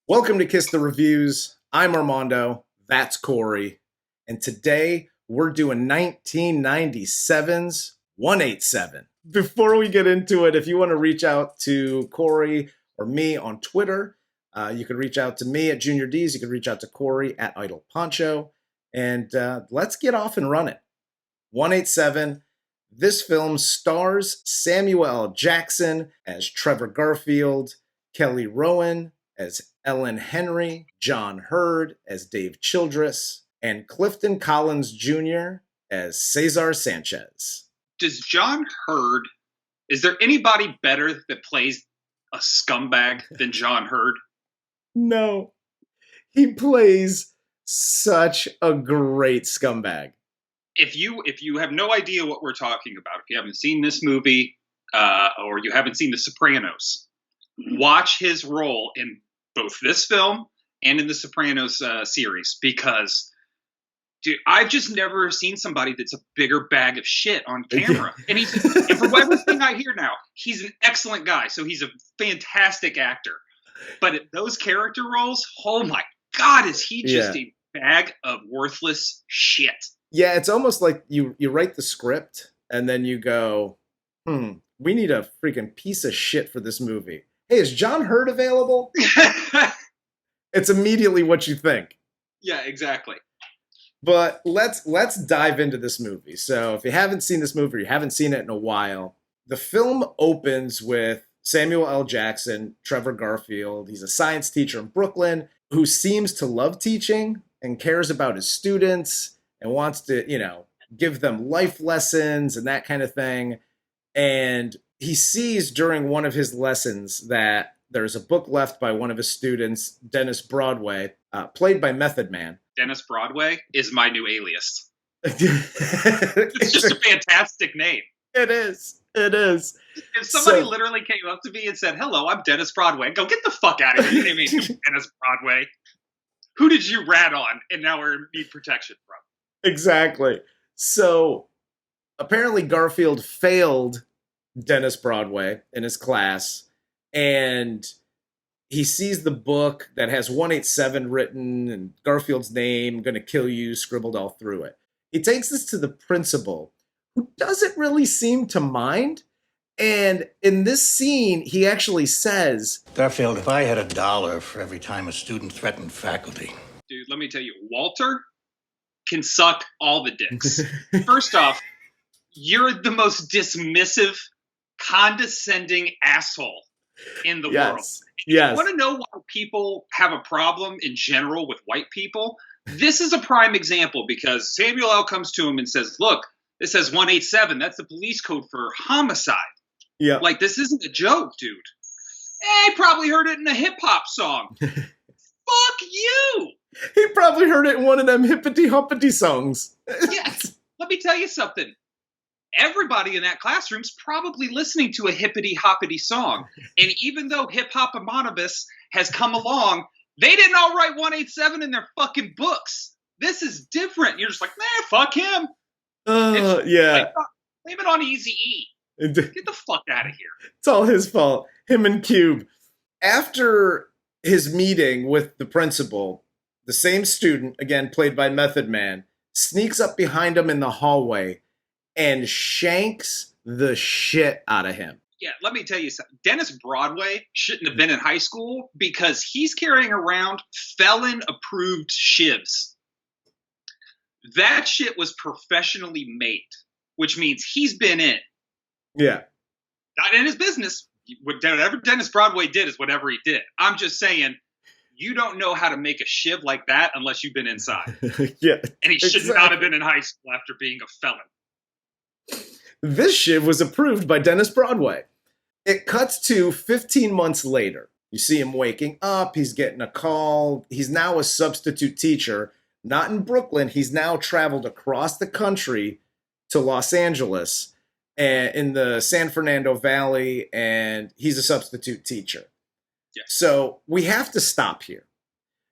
Welcome to Kiss the Reviews. I'm Armando. That's Corey. And today we're doing 1997's 187. Before we get into it, if you want to reach out to Corey or me on Twitter, you can reach out to me at Junior D's. You can reach out to Corey at Idle Poncho. And let's get off and running. 187. This film stars Samuel L. Jackson as Trevor Garfield, Kelly Rowan as Ellen Henry, John Hurd as Dave Childress, and Clifton Collins Jr. as Cesar Sanchez. Does John Hurd, is there anybody better that plays a scumbag than John Hurd? No. He plays such a great scumbag. If you have no idea what we're talking about, if you haven't seen this movie or you haven't seen The Sopranos, watch his role in both this film and in the Sopranos series, because dude, I've just never seen somebody that's a bigger bag of shit on camera. And and from everything I hear now, he's an excellent guy. So he's a fantastic actor. But those character roles, oh my God, is he just a bag of worthless shit. Yeah, it's almost like you write the script and then you go, we need a freaking piece of shit for this movie. Hey, is John Hurd available? It's immediately what you think. Yeah, exactly. But let's dive into this movie. So if you haven't seen this movie, or you haven't seen it in a while, the film opens with Samuel L. Jackson, Trevor Garfield. He's a science teacher in Brooklyn who seems to love teaching and cares about his students and wants to, give them life lessons and that kind of thing. And he sees during one of his lessons that there's a book left by one of his students, Dennis Broadway, played by Method Man. Dennis Broadway is my new alias. It's just a fantastic name. It is. It is. If somebody literally came up to me and said, "Hello, I'm Dennis Broadway," I'd go, "Get the fuck out of here. You didn't even mean Dennis Broadway. Who did you rat on and now we need protection from?" Exactly. So apparently Garfield failed Dennis Broadway in his class, and he sees the book that has 187 written and Garfield's name, "Gonna kill you," scribbled all through it. He takes this to the principal, who doesn't really seem to mind. And in this scene, he actually says, "Garfield, if I had $1 for every time a student threatened faculty." Dude, let me tell you, Walter can suck all the dicks. First off, you're the most dismissive, condescending asshole in the world. Yes. You want to know why people have a problem in general with white people? This is a prime example, because Samuel L. comes to him and says, "Look, this says 187. That's the police code for homicide." Yeah. Like, this isn't a joke, dude. He probably heard it in a hip-hop song. Fuck you! He probably heard it in one of them hippity-hoppity songs. Yes. Let me tell you something. Everybody in that classroom's probably listening to a hippity-hoppity song. And even though Hip Hop Anonymous has come along, they didn't all write 187 in their fucking books. This is different. You're just like, fuck him. Yeah. Blame it on Eazy-E. Get the fuck out of here. It's all his fault. Him and Cube. After his meeting with the principal, the same student, again played by Method Man, sneaks up behind him in the hallway and shanks the shit out of him. Yeah, let me tell you something. Dennis Broadway shouldn't have been in high school, because he's carrying around felon-approved shivs. That shit was professionally made, which means he's been in. Yeah. Not in his business. Whatever Dennis Broadway did is whatever he did. I'm just saying, you don't know how to make a shiv like that unless you've been inside. Yeah. And he should not have been in high school after being a felon. This shiv was approved by Dennis Broadway. It cuts to 15 months later. You see him waking up. He's getting a call. He's now a substitute teacher. Not in Brooklyn. He's now traveled across the country to Los Angeles and in the San Fernando Valley, and he's a substitute teacher. Yes. So we have to stop here.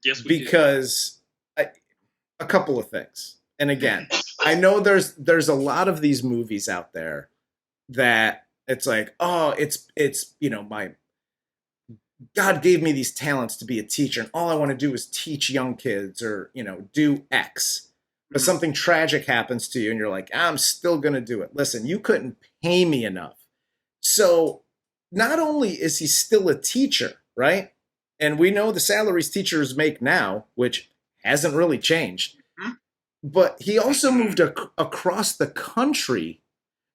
Yes, we do. Because a couple of things. And again, I know there's a lot of these movies out there that it's like, oh, it's my God gave me these talents to be a teacher, and all I want to do is teach young kids or, do X. But something tragic happens to you, and you're like, I'm still going to do it. Listen, you couldn't pay me enough. So not only is he still a teacher, right? And we know the salaries teachers make now, which hasn't really changed. But he also moved across the country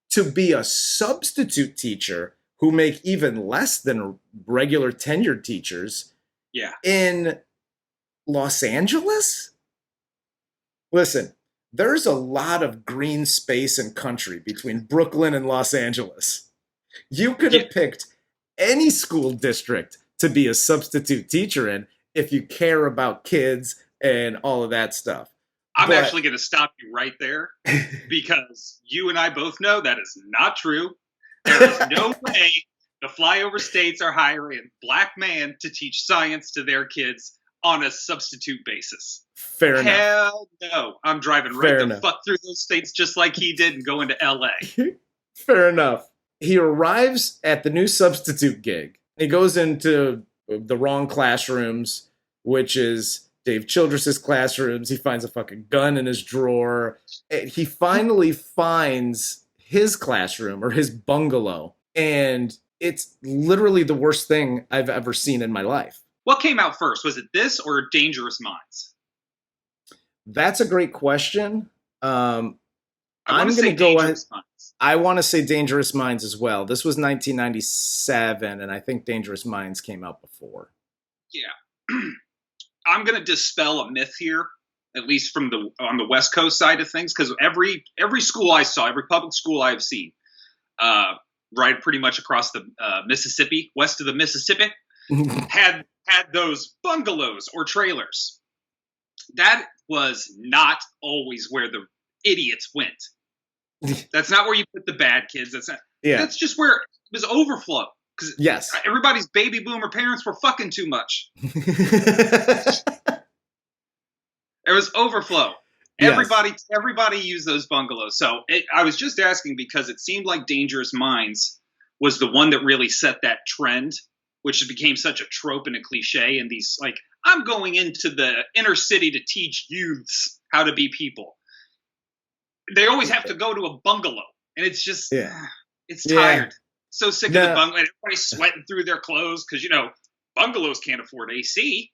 to be a substitute teacher who make even less than regular tenured teachers in Los Angeles. Listen, there's a lot of green space and country between Brooklyn and Los Angeles. You could have picked any school district to be a substitute teacher in if you care about kids and all of that stuff. I'm actually going to stop you right there because you and I both know that is not true. There is no way the flyover states are hiring a black man to teach science to their kids on a substitute basis. Fair enough. Hell no. I'm driving right the fuck through those states just like he did and going to LA. Fair enough. He arrives at the new substitute gig. He goes into the wrong classrooms, which is Dave Childress's classrooms. He finds a fucking gun in his drawer. He finally finds his classroom or his bungalow, and it's literally the worst thing I've ever seen in my life. What came out first? Was it this or Dangerous Minds? That's a great question. I'm going to go ahead. I want to say Dangerous Minds as well. This was 1997, and I think Dangerous Minds came out before. Yeah. I'm going to dispel a myth here, at least on the West Coast side of things, because every school I saw, every public school I've seen, right pretty much across the Mississippi, west of the Mississippi, had those bungalows or trailers. That was not always where the idiots went. That's not where you put the bad kids. That's just where it was overflow. Because everybody's baby boomer parents were fucking too much. There was overflow. Everybody used those bungalows. So I was just asking because it seemed like Dangerous Minds was the one that really set that trend, which became such a trope and a cliche. And these, like, I'm going into the inner city to teach youths how to be people. They always have to go to a bungalow. And it's just, it's tired. So sick of the bungalow. Everybody's sweating through their clothes because, bungalows can't afford AC.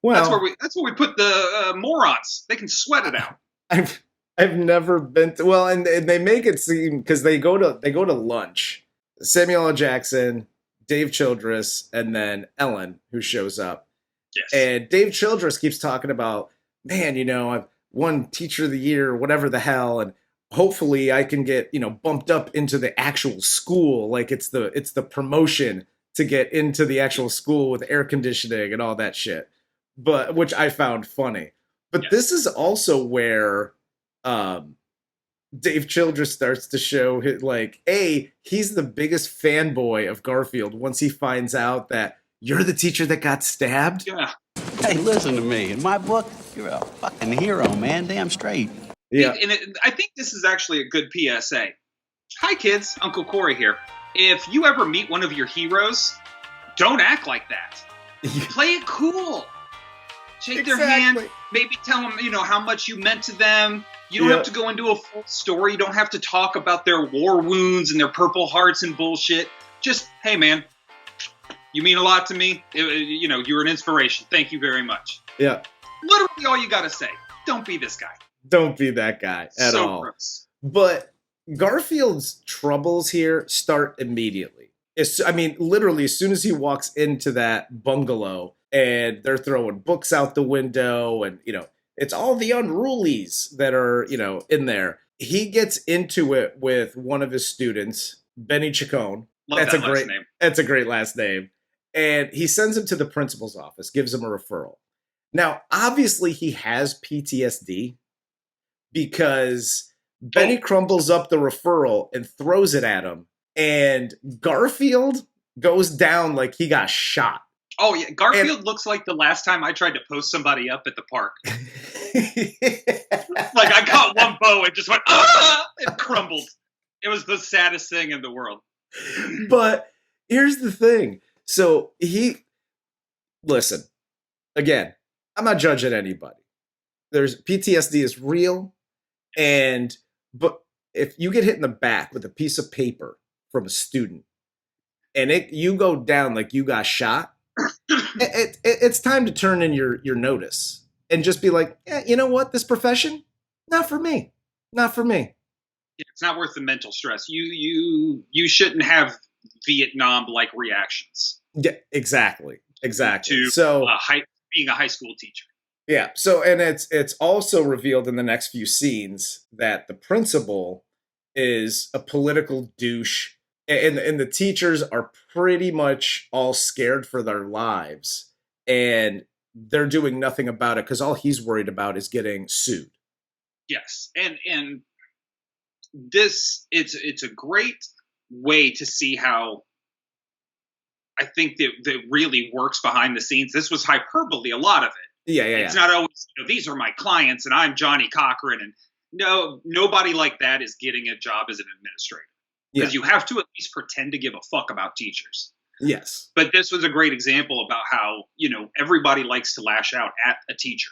Well, that's where we put the morons. They can sweat it out. I've never been to, and they make it seem because they go to lunch. Samuel L. Jackson, Dave Childress, and then Ellen, who shows up. Yes. And Dave Childress keeps talking about, man, I've won Teacher of the Year, whatever the hell, and hopefully I can get, bumped up into the actual school. Like it's the promotion to get into the actual school with air conditioning and all that shit. But which I found funny. But this is also where Dave Childress starts to show he's the biggest fanboy of Garfield once he finds out that you're the teacher that got stabbed. Yeah. Hey, listen to me. In my book, you're a fucking hero, man. Damn straight. Yeah. And I think this is actually a good PSA. Hi, kids. Uncle Corey here. If you ever meet one of your heroes, don't act like that. Play it cool. Shake their hand. Maybe tell them, how much you meant to them. You don't have to go into a full story. You don't have to talk about their war wounds and their purple hearts and bullshit. Just, hey, man, you mean a lot to me. You're an inspiration. Thank you very much. Yeah. Literally all you got to say. Don't be this guy. Don't be that guy at all. Gross. But Garfield's troubles here start immediately. Literally, as soon as he walks into that bungalow and they're throwing books out the window and, it's all the unrulies that are, in there. He gets into it with one of his students, Benny Chacon. That's a great last name. And he sends him to the principal's office, gives him a referral. Now, obviously, he has PTSD because Benny crumbles up the referral and throws it at him. And Garfield goes down like he got shot. Oh, yeah. Garfield looks like the last time I tried to post somebody up at the park. Like I got one bow and just went, it crumbled. It was the saddest thing in the world. But here's the thing. So listen, again, I'm not judging anybody. There's PTSD is real, but if you get hit in the back with a piece of paper from a student and you go down like you got shot, it's time to turn in your notice and just be like, yeah, you know what? This profession, not for me. Not for me. It's not worth the mental stress. You shouldn't have Vietnam-like reactions. Yeah, exactly. To so being a high school teacher. Yeah. So, and it's also revealed in the next few scenes that the principal is a political douche, and the teachers are pretty much all scared for their lives, and they're doing nothing about it because all he's worried about is getting sued. Yes, and this it's a great way to see how I think that really works behind the scenes. This was hyperbole, a lot of it. Yeah. It's not always, these are my clients and I'm Johnny Cochran. And no, nobody like that is getting a job as an administrator. Because you have to at least pretend to give a fuck about teachers. Yes. But this was a great example about how, everybody likes to lash out at a teacher.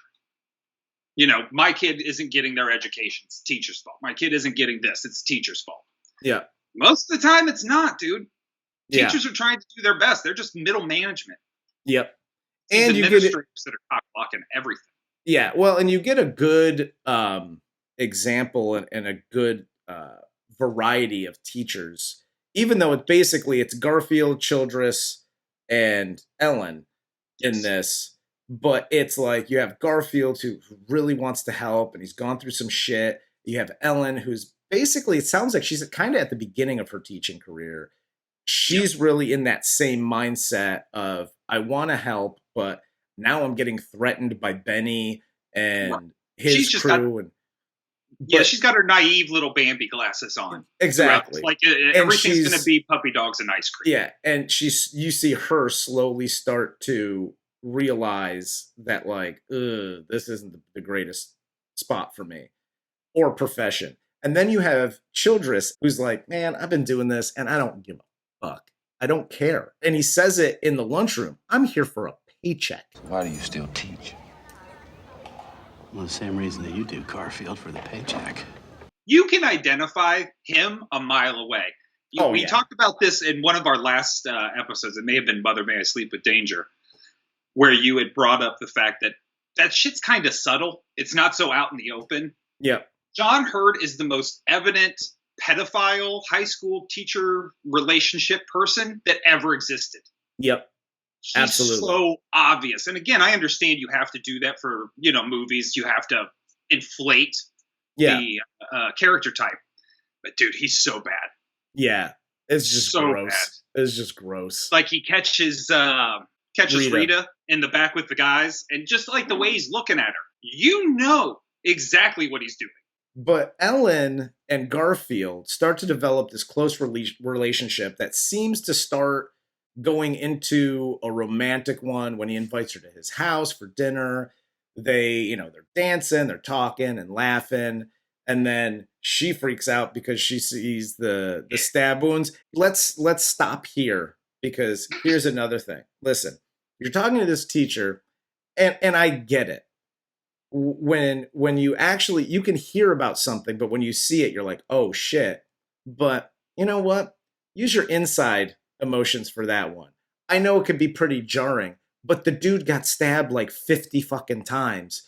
My kid isn't getting their education. It's the teacher's fault. My kid isn't getting this. It's the teacher's fault. Yeah. Most of the time, it's not, dude. Yeah. Teachers are trying to do their best. They're just middle management. Yep. These And administrators that are cock-blocking everything. Yeah. Well, and you get a good example and a good variety of teachers, even though it's Garfield, Childress, and Ellen in this. But it's like you have Garfield who really wants to help and he's gone through some shit. You have Ellen who's basically, it sounds like she's kind of at the beginning of her teaching career. She's really in that same mindset of, I want to help, but now I'm getting threatened by Benny and his crew. She's got her naive little Bambi glasses on. Exactly. Like everything's going to be puppy dogs and ice cream. Yeah, and you see her slowly start to realize that, like, this isn't the greatest spot for me or profession. And then you have Childress, who's like, man, I've been doing this and I don't give a fuck. I don't care. And he says it in the lunchroom. I'm here for a paycheck. Why do you still teach? Well, the same reason that you do, Garfield, for the paycheck. You can identify him a mile away. We talked about this in one of our last episodes. It may have been Mother May I Sleep with Danger, where you had brought up the fact that shit's kind of subtle. It's not so out in the open. Yeah. John Hurd is the most evident pedophile high school teacher relationship person that ever existed. Yep. He's absolutely so obvious. And again, I understand you have to do that for, movies. You have to inflate the character type. But dude, he's so bad. Yeah. It's just so gross. Bad. It's just gross. Like he catches Rita in the back with the guys, and just like the way he's looking at her, exactly what he's doing. But Ellen and Garfield start to develop this close relationship that seems to start going into a romantic one when he invites her to his house for dinner. They're dancing, they're talking and laughing. And then she freaks out because she sees the stab wounds. Let's stop here, because here's another thing. Listen, you're talking to this teacher, and I get it. When you actually, you can hear about something, but when you see it, you're like, oh shit. But you know what? Use your inside emotions for that one. I know it could be pretty jarring, but the dude got stabbed like 50 fucking times.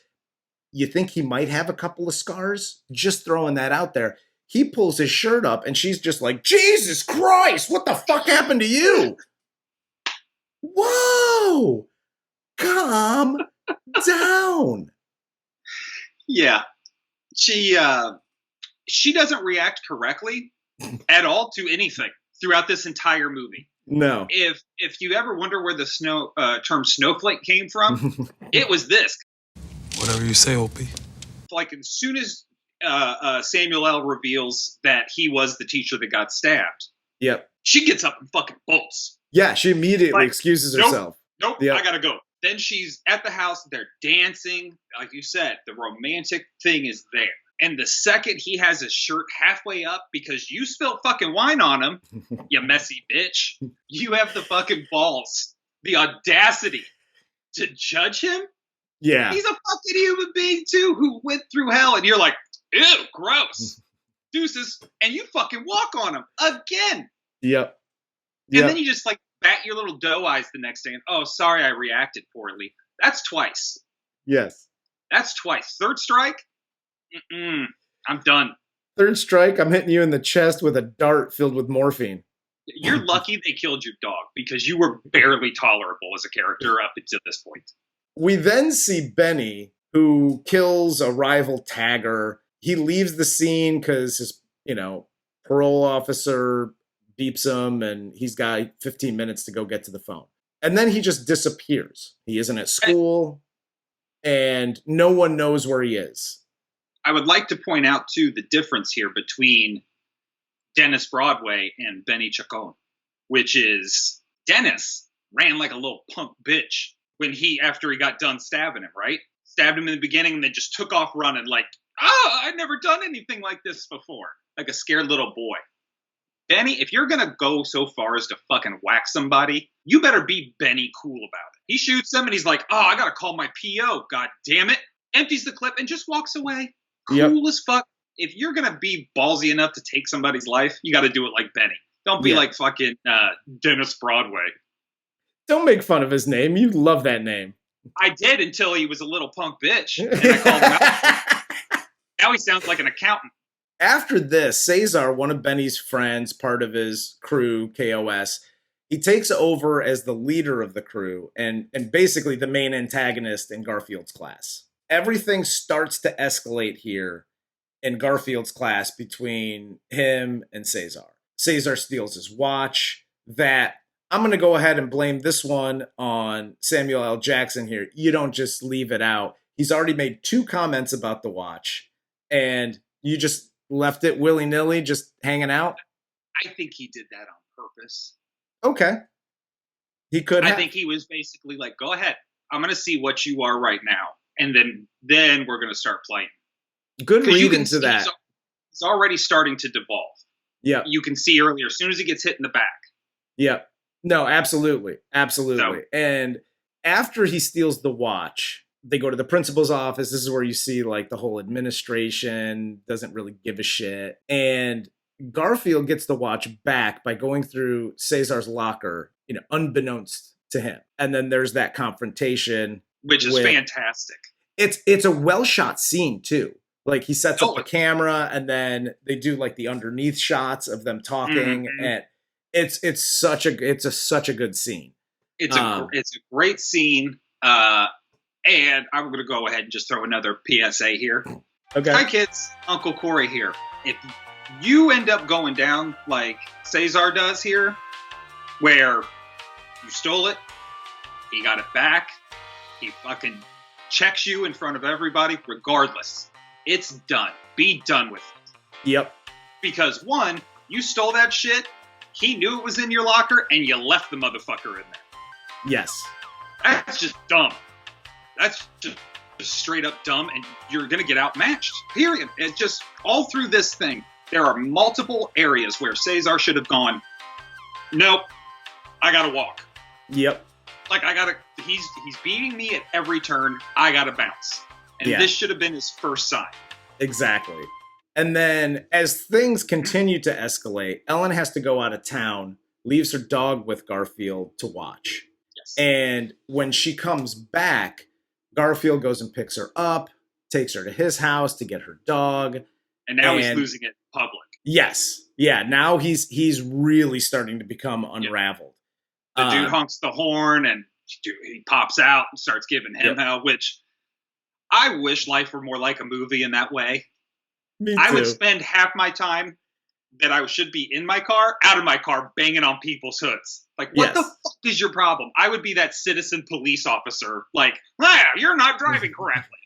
You think he might have a couple of scars? Just throwing that out there. He pulls his shirt up and she's just like, Jesus Christ, what the fuck happened to you? Whoa, calm down. Yeah, she doesn't react correctly at all to anything throughout this entire movie. No. If you ever wonder where the term snowflake came from, it was this. Whatever you say, OP. Like as soon as Samuel L. reveals that he was the teacher that got stabbed, yep, she gets up and fucking bolts. Yeah, she immediately excuses herself. Nope, yep. I gotta go. Then she's at the house, they're dancing. Like you said, the romantic thing is there. And the second he has his shirt halfway up because you spilled fucking wine on him, you messy bitch, you have the fucking balls, the audacity to judge him. Yeah. He's a fucking human being too who went through hell, and you're like, ew, gross, deuces, and you fucking walk on him again. Yep. And then you just like bat your little doe eyes the next day, and oh, sorry, I reacted poorly. That's twice. Yes. That's twice. Third strike. I'm done. Third strike, I'm hitting you in the chest with a dart filled with morphine. You're lucky they killed your dog because you were barely tolerable as a character up until this point. We then see Benny, who kills a rival tagger. He leaves the scene because his, parole officer beeps him and he's got 15 minutes to go get to the phone. And then he just disappears. He isn't at school and no one knows where he is. I would like to point out, too, the difference here between Dennis Broadway and Benny Chacon, which is Dennis ran like a little punk bitch after he got done stabbing him, right? Stabbed him in the beginning and then just took off running like, I've never done anything like this before. Like a scared little boy. Benny, if you're going to go so far as to fucking whack somebody, you better be Benny cool about it. He shoots him and he's like, I got to call my PO. God damn it. Empties the clip and just walks away. Cool as fuck. If you're going to be ballsy enough to take somebody's life, you got to do it like Benny. Don't be like fucking Dennis Broadway. Don't make fun of his name. You love that name. I did until he was a little punk bitch. And I called him out. Now he sounds like an accountant. After this, Cesar, one of Benny's friends, part of his crew, KOS, he takes over as the leader of the crew and basically the main antagonist in Garfield's class. Everything starts to escalate here in Garfield's class between him and Cesar. Cesar steals his watch. I'm going to go ahead and blame this one on Samuel L. Jackson here. You don't just leave it out. He's already made 2 comments about the watch, and you just left it willy-nilly, just hanging out? I think he did that on purpose. Okay. He could have. I think he was basically like, go ahead. I'm going to see what you are right now. And then we're going to start playing. Good read into that. It's already starting to devolve. Yeah. You can see earlier, as soon as he gets hit in the back. Yeah. No, absolutely. Absolutely. So, and after he steals the watch, they go to the principal's office. This is where you see like the whole administration doesn't really give a shit. And Garfield gets the watch back by going through Cesar's locker, unbeknownst to him. And then there's that confrontation. Which is fantastic. It's a well shot scene too. Like he sets up a camera and then they do like the underneath shots of them talking, and it's such a good scene. It's a great scene. And I'm going to go ahead and just throw another PSA here. Okay. Hi kids, Uncle Corey here. If you end up going down like Cesar does here, where you stole it, he got it back. He fucking checks you in front of everybody, regardless. It's done. Be done with it. Yep. Because 1, you stole that shit, he knew it was in your locker, and you left the motherfucker in there. Yes. That's just dumb. That's just straight up dumb, and you're going to get outmatched, period. It's just all through this thing. There are multiple areas where Cesar should have gone, nope, I got to walk. Yep. Like, he's beating me at every turn. I gotta bounce. And this should have been his first sign. Exactly. And then as things continue to escalate, Ellen has to go out of town, leaves her dog with Garfield to watch. Yes. And when she comes back, Garfield goes and picks her up, takes her to his house to get her dog. And now he's losing it in public. Yes. Yeah, now he's really starting to become unraveled. The dude honks the horn and he pops out and starts giving him hell, which I wish life were more like a movie in that way. Me too. I would spend half my time that I should be in my car, out of my car, banging on people's hoods. Like, what the fuck is your problem? I would be that citizen police officer. Like, you're not driving correctly.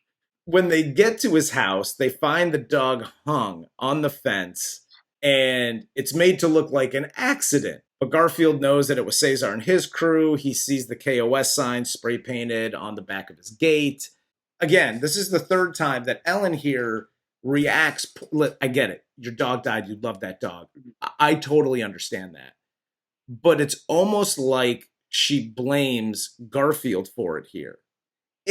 When they get to his house, they find the dog hung on the fence, and it's made to look like an accident. But Garfield knows that it was Cesar and his crew. He sees the KOS sign spray painted on the back of his gate. Again, this is the 3rd time that Ellen here reacts. I get it. Your dog died. You love that dog. I totally understand that. But it's almost like she blames Garfield for it here.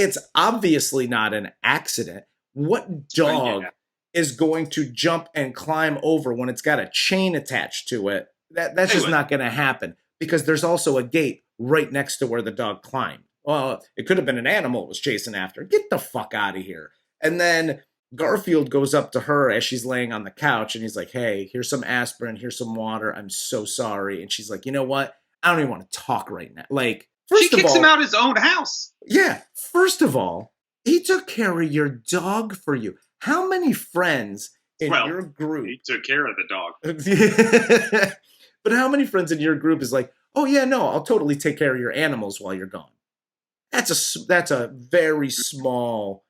it's obviously not an accident. What dog is going to jump and climb over when it's got a chain attached to it? That's just not going to happen, because there's also a gate right next to where the dog climbed. Well, it could have been an animal it was chasing after. Get the fuck out of here. And then Garfield goes up to her as she's laying on the couch, and he's like, hey, here's some aspirin, here's some water. I'm so sorry. And she's like, you know what? I don't even want to talk right now. Like, she kicks him out of his own house. Yeah. First of all, he took care of your dog for you. How many friends in your group? He took care of the dog. But how many friends in your group is like, oh yeah, no, I'll totally take care of your animals while you're gone? That's a very small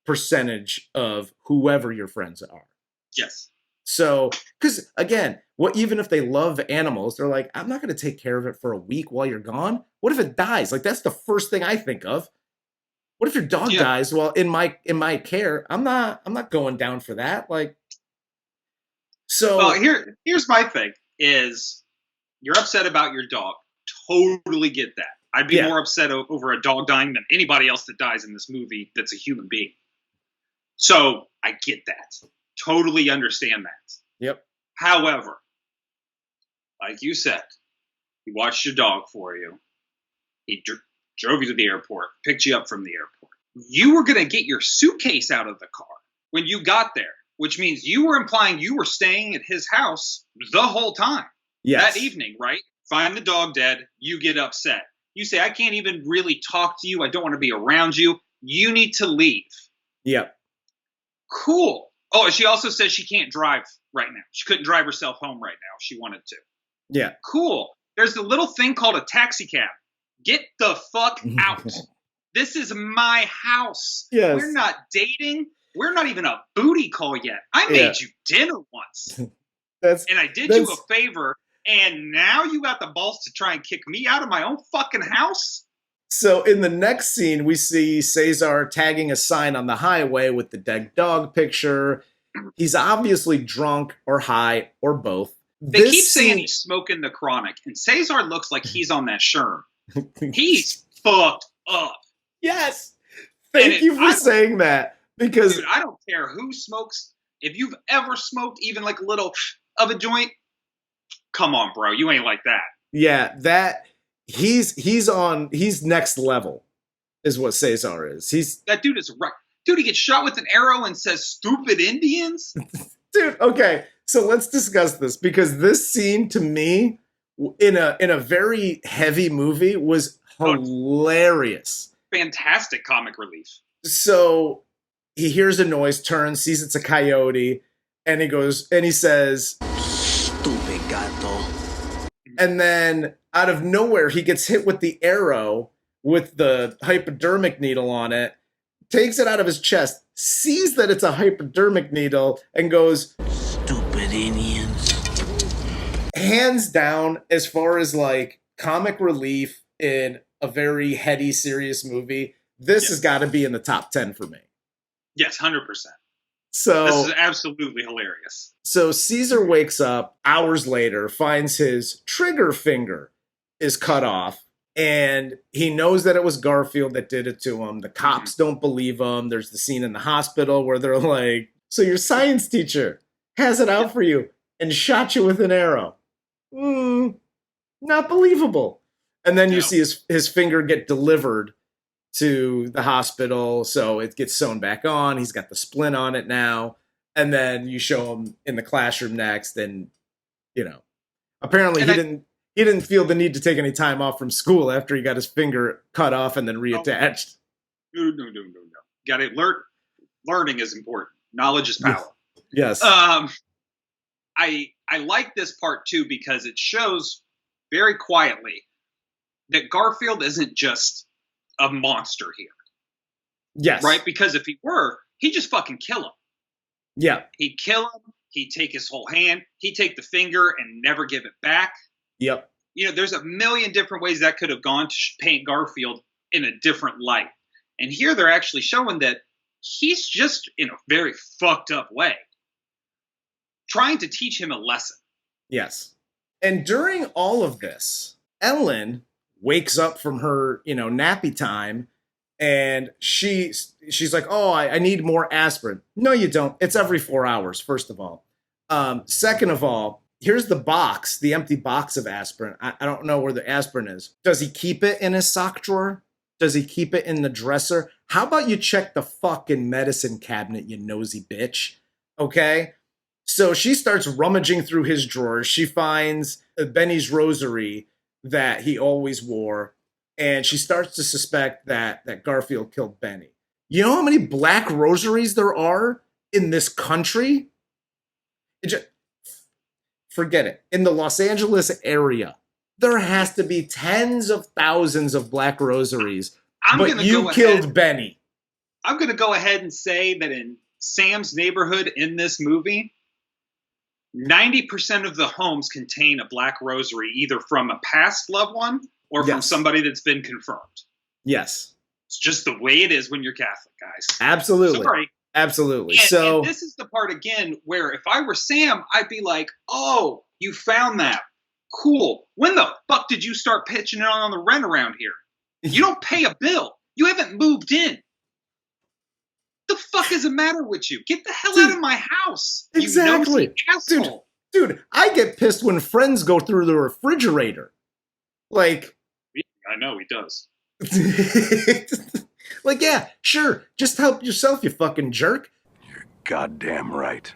percentage of whoever your friends are. Yes. So, because again, even if they love animals, they're like, I'm not going to take care of it for a week while you're gone. What if it dies? Like, that's the first thing I think of. What if your dog dies? Well, in my care, I'm not going down for that. Like, so. Well, here's my thing: is you're upset about your dog. Totally get that. I'd be more upset over a dog dying than anybody else that dies in this movie that's a human being. So I get that. Totally understand that. Yep. However, like you said, he watched your dog for you. He drove you to the airport, picked you up from the airport. You were going to get your suitcase out of the car when you got there, which means you were implying you were staying at his house the whole time. Yes. That evening, right? Find the dog dead. You get upset. You say, I can't even really talk to you. I don't want to be around you. You need to leave. Yep. Cool. Oh, and she also says she can't drive right now. She couldn't drive herself home right now if she wanted to. Yeah. Cool. There's a little thing called a taxi cab. Get the fuck out. This is my house. Yes. We're not dating. We're not even a booty call yet. I made you dinner once. And I did you a favor, and now you got the balls to try and kick me out of my own fucking house? So in the next scene, we see Cesar tagging a sign on the highway with the dead dog picture. He's obviously drunk or high or both. They keep saying he's smoking the Chronic, and Cesar looks like he's on that Sherm. He's fucked up. Yes. Thank you for saying that. Because dude, I don't care who smokes. If you've ever smoked even like a little of a joint, come on, bro. You ain't like that. Yeah, he's next level is what Cesar is. That dude is right. Dude, he gets shot with an arrow and says stupid Indians. Dude, okay. So let's discuss this, because this scene to me in a very heavy movie was hilarious. Fantastic comic relief. So he hears a noise, turns, sees it's a coyote, and he says, Stupid gato. And then out of nowhere, he gets hit with the arrow with the hypodermic needle on it, takes it out of his chest, sees that it's a hypodermic needle, and goes, Stupid Indians. Hands down, as far as like comic relief in a very heady, serious movie, this has got to be in the top 10 for me. Yes, 100%. So this is absolutely hilarious. So Caesar wakes up hours later, finds his trigger finger is cut off, and he knows that it was Garfield that did it to him. The cops don't believe him. There's the scene in the hospital where they're like, so your science teacher has it out for you and shot you with an arrow. Not believable. And then you see his finger get delivered to the hospital, so it gets sewn back on. He's got the splint on it now. And then you show him in the classroom next, and apparently he didn't feel the need to take any time off from school after he got his finger cut off and then reattached. No. Got it. Learning is important. Knowledge is power. Yes. I like this part too, because it shows very quietly that Garfield isn't just a monster here. Yes. Right? Because if he were, he'd just fucking kill him. Yeah. He'd kill him. He'd take his whole hand. He'd take the finger and never give it back. Yep. There's a million different ways that could have gone to paint Garfield in a different light. And here they're actually showing that he's just in a very fucked up way, trying to teach him a lesson. Yes. And during all of this, Ellen wakes up from her, nappy time And she's like, oh, I need more aspirin. No, you don't. It's every 4 hours, first of all. Second of all, here's the box, the empty box of aspirin. I don't know where the aspirin is. Does he keep it in his sock drawer? Does he keep it in the dresser? How about you check the fucking medicine cabinet, you nosy bitch? Okay? So she starts rummaging through his drawers. She finds Benny's rosary that he always wore, and she starts to suspect that Garfield killed Benny. You know how many black rosaries there are in this country? Forget it. In the Los Angeles area, there has to be tens of thousands of black rosaries, but you killed Benny. I'm going to go ahead and say that in Sam's neighborhood in this movie, 90% of the homes contain a black rosary, either from a past loved one or from somebody that's been confirmed. Yes. It's just the way it is when you're Catholic, guys. Absolutely. Sorry. Absolutely. And this is the part, again, where if I were Sam, I'd be like, oh, you found that. Cool. When the fuck did you start pitching it on the rent around here? You don't pay a bill. You haven't moved in. The fuck is the matter with you? Get the hell out of my house. Exactly. You nosy asshole. Dude, I get pissed when friends go through the refrigerator. Like, I know he does. like, yeah, sure. Just help yourself, you fucking jerk. You're goddamn right.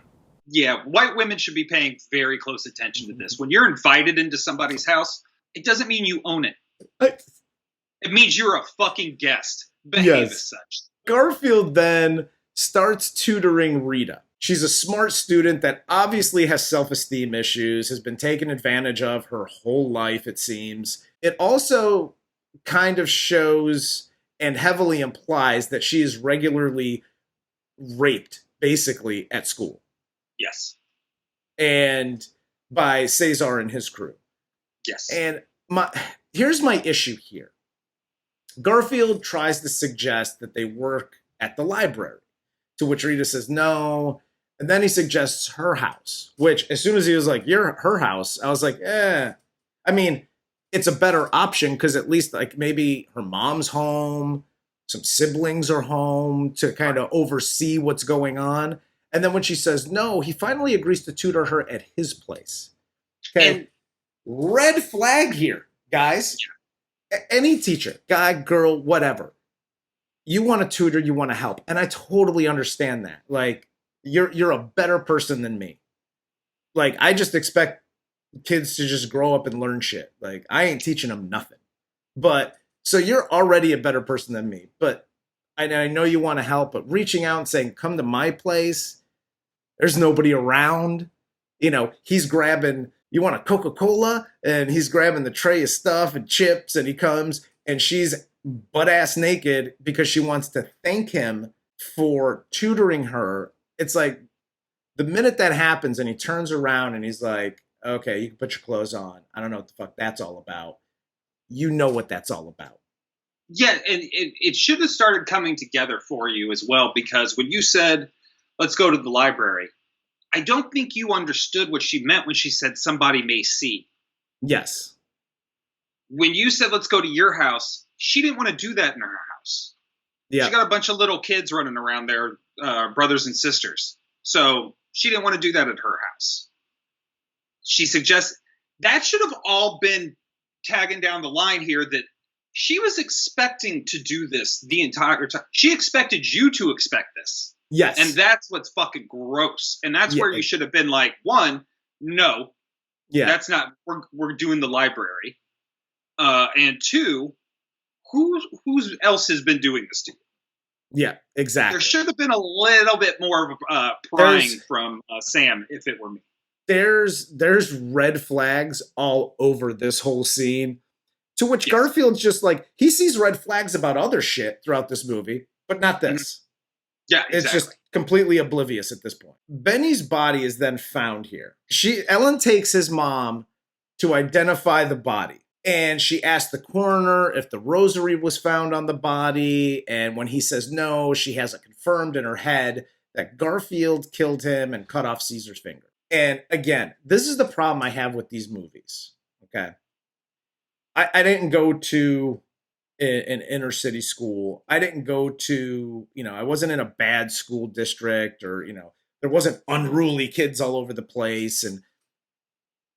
Yeah, white women should be paying very close attention to this. When you're invited into somebody's house, it doesn't mean you own it. It means you're a fucking guest. Behave as such. Garfield then starts tutoring Rita. She's a smart student that obviously has self-esteem issues, has been taken advantage of her whole life, it seems. It also kind of shows and heavily implies that she is regularly raped, basically, at school. Yes. And by Cesar and his crew. Yes. And here's my issue here. Garfield tries to suggest that they work at the library, to which Rita says no. And then he suggests her house, which as soon as he was like, her house, I was like, I mean, it's a better option because at least like maybe her mom's home, some siblings are home to kind of oversee what's going on. And then when she says no, he finally agrees to tutor her at his place. Okay. And red flag here, guys. Yeah. Any teacher, guy, girl, whatever. You want to tutor, you want to help. And I totally understand that. Like, you're a better person than me. Like, I just expect kids to just grow up and learn shit. Like, I ain't teaching them nothing. But, so you're already a better person than me. But I know you want to help, but reaching out and saying, come to my place, there's nobody around. You know, he's grabbing, you want a Coca-Cola? And he's grabbing the tray of stuff and chips, and he comes, and she's butt-ass naked because she wants to thank him for tutoring her. It's like, the minute that happens and he turns around and he's like, okay, you can put your clothes on. I don't know what the fuck that's all about. You know what that's all about. Yeah, and it should have started coming together for you as well, because when you said, let's go to the library, I don't think you understood what she meant when she said somebody may see. Yes. When you said, let's go to your house, she didn't want to do that in her house. Yeah. She got a bunch of little kids running around there, brothers and sisters. So she didn't want to do that at her house. She suggests that should have all been tagging down the line here, that she was expecting to do this the entire time. She expected you to expect this. Yes. And that's what's fucking gross. And that's where you should have been like, one, no. Yeah. That's not, we're doing the library. And two, who else has been doing this to you? Yeah, exactly. There should have been a little bit more of prying from Sam if it were me. There's red flags all over this whole scene, to which Garfield's just like, he sees red flags about other shit throughout this movie, but not this. Mm-hmm. Yeah, exactly. It's just completely oblivious at this point. Benny's body is then found here. Ellen takes his mom to identify the body. And she asked the coroner if the rosary was found on the body. And when he says no, she has it confirmed in her head that Garfield killed him and cut off Caesar's finger. And again, this is the problem I have with these movies. Okay. I didn't go to in inner city school. I didn't go to, I wasn't in a bad school district, or, there wasn't unruly kids all over the place.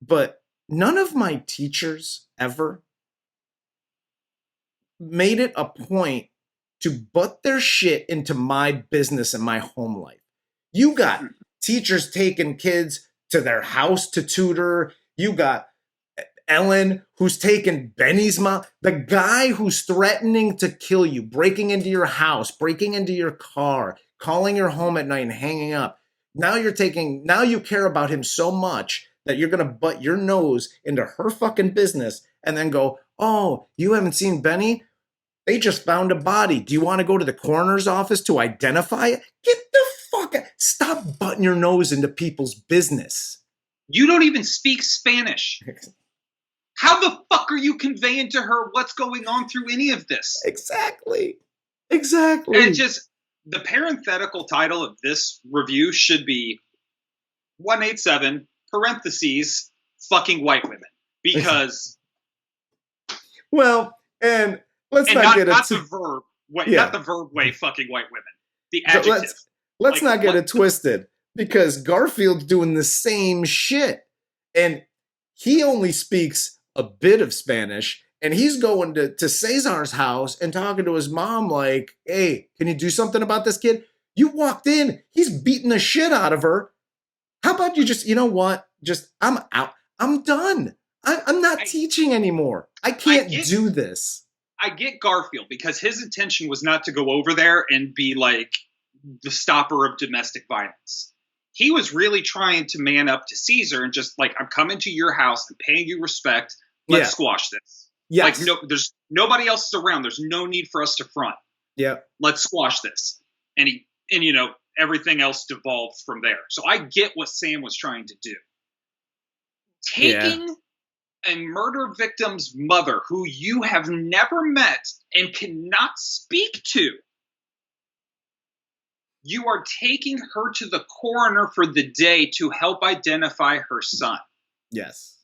But none of my teachers ever made it a point to butt their shit into my business and my home life. You got teachers taking kids to their house to tutor. You got Ellen, who's taken Benny's mom, the guy who's threatening to kill you, breaking into your house, breaking into your car, calling your home at night and hanging up. Now you care about him so much that you're going to butt your nose into her fucking business and then go, oh, you haven't seen Benny? They just found a body. Do you want to go to the coroner's office to identify it? Get the fuck out. Stop butting your nose into people's business. You don't even speak Spanish. How the fuck are you conveying to her what's going on through any of this? Exactly. And just the parenthetical title of this review should be 187 parentheses fucking white women, because well, and let's not get not it the verb way, not the verb way fucking white women. The adjective. Let's not get it twisted, because Garfield's doing the same shit, and he only speaks a bit of Spanish, and he's going to Cesar's house and talking to his mom like, hey, can you do something about this kid? You walked in, he's beating the shit out of her. How about you just, you know what? Just, I'm out. I'm done. I'm not teaching anymore. I can't do this. I get Garfield, because his intention was not to go over there and be like the stopper of domestic violence. He was really trying to man up to Caesar and just like, I'm coming to your house and paying you respect. Let's squash this. Yes. Like, there's nobody else around. There's no need for us to front. Yeah. Let's squash this. And everything else devolved from there. So I get what Sam was trying to do. Taking a murder victim's mother, who you have never met and cannot speak to, you are taking her to the coroner for the day to help identify her son. Yes.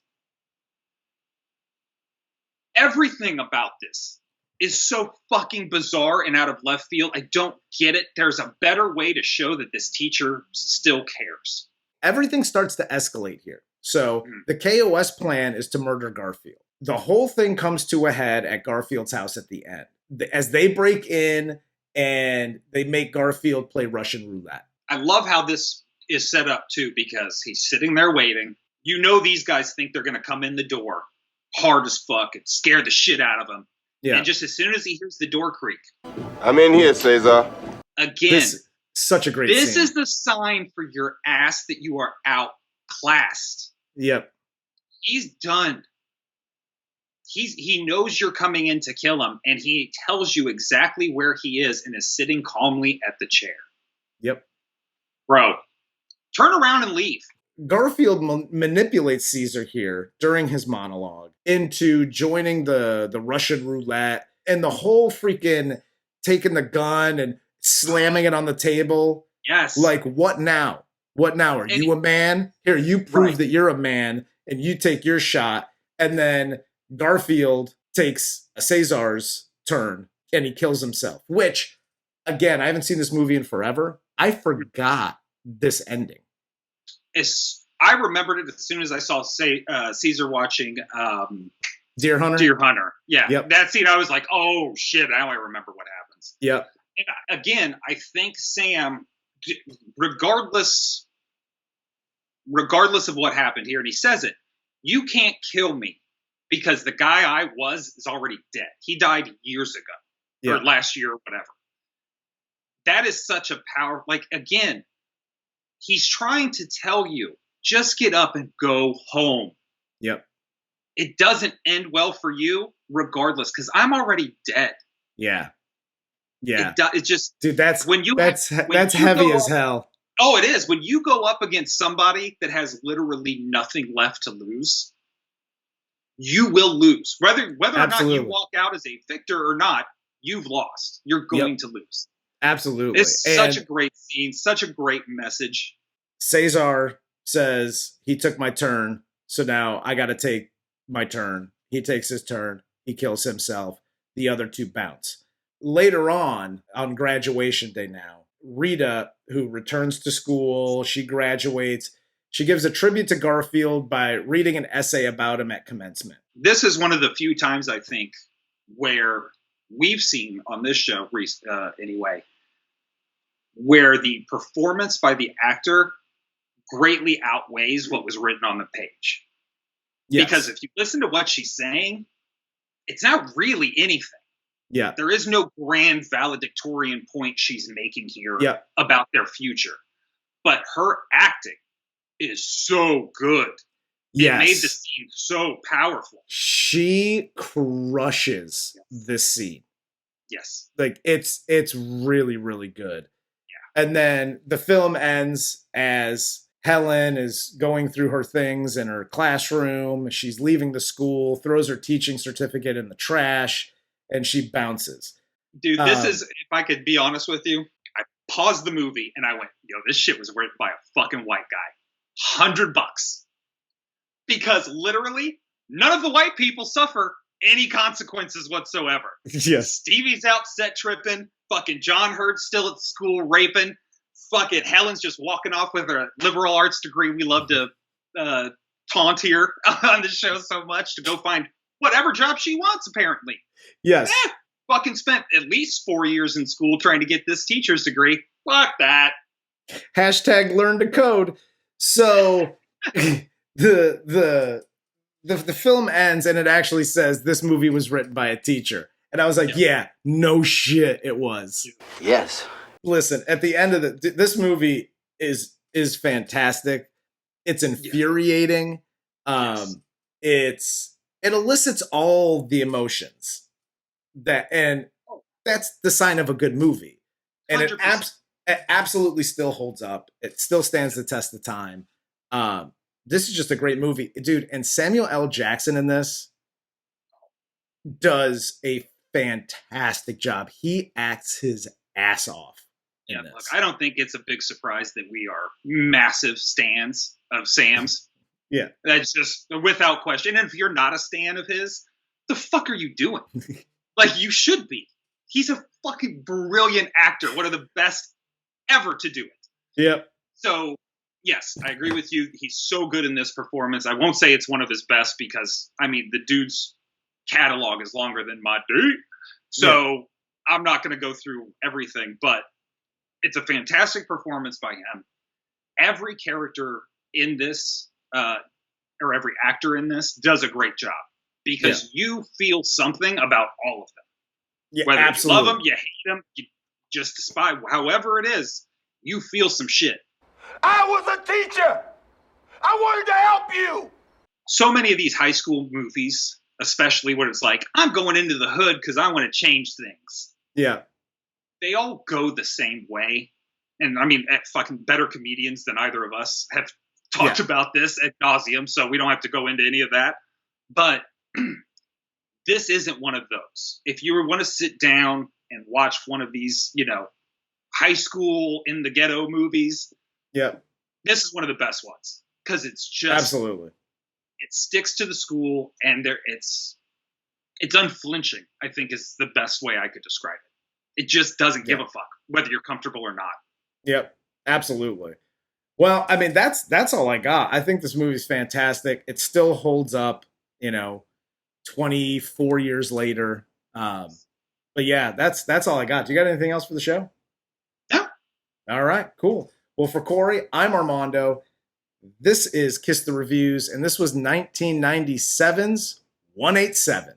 Everything about this is so fucking bizarre and out of left field. I don't get it. There's a better way to show that this teacher still cares. Everything starts to escalate here. So the KOS plan is to murder Garfield. The whole thing comes to a head at Garfield's house at the end, as they break in and they make Garfield play Russian roulette. I love how this is set up too, because he's sitting there waiting. These guys think they're going to come in the door hard as fuck and scare the shit out of him. Yeah. And just as soon as he hears the door creak, I'm in here, Cesar. Again, such a great scene. This is the sign for your ass that you are outclassed. Yep. He's done. He knows you're coming in to kill him, and he tells you exactly where he is and is sitting calmly at the chair. Yep. Bro, turn around and leave. Garfield manipulates Caesar here during his monologue into joining the Russian roulette, and the whole freaking taking the gun and slamming it on the table. Yes. Like, what now? What now? Are you a man? Here, you prove that you're a man, and you take your shot. And then Garfield takes Cesar's turn, and he kills himself. Which, again, I haven't seen this movie in forever. I forgot this ending. I remembered it as soon as I saw Caesar watching Deer Hunter. Deer Hunter. Yeah. Yep. That scene, I was like, oh, shit, now I remember what happens. Yep. And again, I think Sam, regardless of what happened here, and he says it, you can't kill me because the guy I was is already dead. He died years ago or last year or whatever. That is such a power. Like, again, he's trying to tell you, just get up and go home. Yep. It doesn't end well for you regardless, because I'm already dead. Yeah. Yeah. It's just, dude, that's that's heavy as hell. Oh, it is. When you go up against somebody that has literally nothing left to lose, you will lose. Whether or not you walk out as a victor or not, you've lost. You're going to lose. Absolutely. It's such a great scene, such a great message. Cesar says, he took my turn, so now I got to take my turn. He takes his turn. He kills himself. the other two bounce. Later on graduation day now, Rita, who returns to school, she graduates. She gives a tribute to Garfield by reading an essay about him at commencement. This is one of the few times, I think, where we've seen on this show, anyway, where the performance by the actor greatly outweighs what was written on the page. Yes. Because if you listen to what she's saying, it's not really anything. Yeah. There is no grand valedictorian point she's making here about their future. But her acting is so good. Yes. It made the scene so powerful. She crushes this scene. Yes. Like it's really, really good. Yeah. And then the film ends as Helen is going through her things in her classroom. She's leaving the school, throws her teaching certificate in the trash, and she bounces. Dude, this is, if I could be honest with you, I paused the movie and I went, yo, this shit was written by a fucking white guy. $100. Because literally, none of the white people suffer any consequences whatsoever. Yes. Stevie's out set tripping. Fucking John Hurd's still at school raping. Fucking Helen's just walking off with her liberal arts degree. We love to taunt here on the show so much, to go find whatever job she wants, apparently. Yes. Fucking spent at least 4 years in school trying to get this teacher's degree. Fuck that. Hashtag learn to code. So the film ends and it actually says this movie was written by a teacher. And I was like, yeah, no shit, it was. Yes. Listen, at the end of this movie is fantastic. It's infuriating. It elicits all the emotions and that's the sign of a good movie. And it absolutely still holds up. It still stands the test of time. This is just a great movie, dude. And Samuel L. Jackson in this does a fantastic job. He acts his ass off. Yeah, look, I don't think it's a big surprise that we are massive stans of Sam's. Yeah. That's just without question. And if you're not a stan of his, the fuck are you doing? Like, you should be. He's a fucking brilliant actor. One of the best ever to do it. Yep. So, yes, I agree with you. He's so good in this performance. I won't say it's one of his best because, I mean, the dude's catalog is longer than my dude. So I'm not going to go through everything, but it's a fantastic performance by him. Every character in this, or every actor in this, does a great job because you feel something about all of them. Yeah, whether absolutely. you love them, you hate them, you just despise, however it is, you feel some shit. I was a teacher. I wanted to help you. So many of these high school movies, especially when it's like, I'm going into the hood because I want to change things. Yeah. They all go the same way. And I mean, fucking better comedians than either of us have talked about this ad nauseum, so we don't have to go into any of that. But this isn't one of those. If you want to sit down and watch one of these, high school in the ghetto movies, this is one of the best ones because it's just absolutely. It sticks to the school and it's unflinching. I think is the best way I could describe it. It just doesn't give a fuck whether you're comfortable or not. Yep, absolutely. Well, I mean, that's all I got. I think this movie's fantastic. It still holds up, 24 years later. But yeah, that's all I got. Do you got anything else for the show? No. All right, cool. Well, for Corey, I'm Armando. This is Kiss the Reviews, and this was 1997's 187.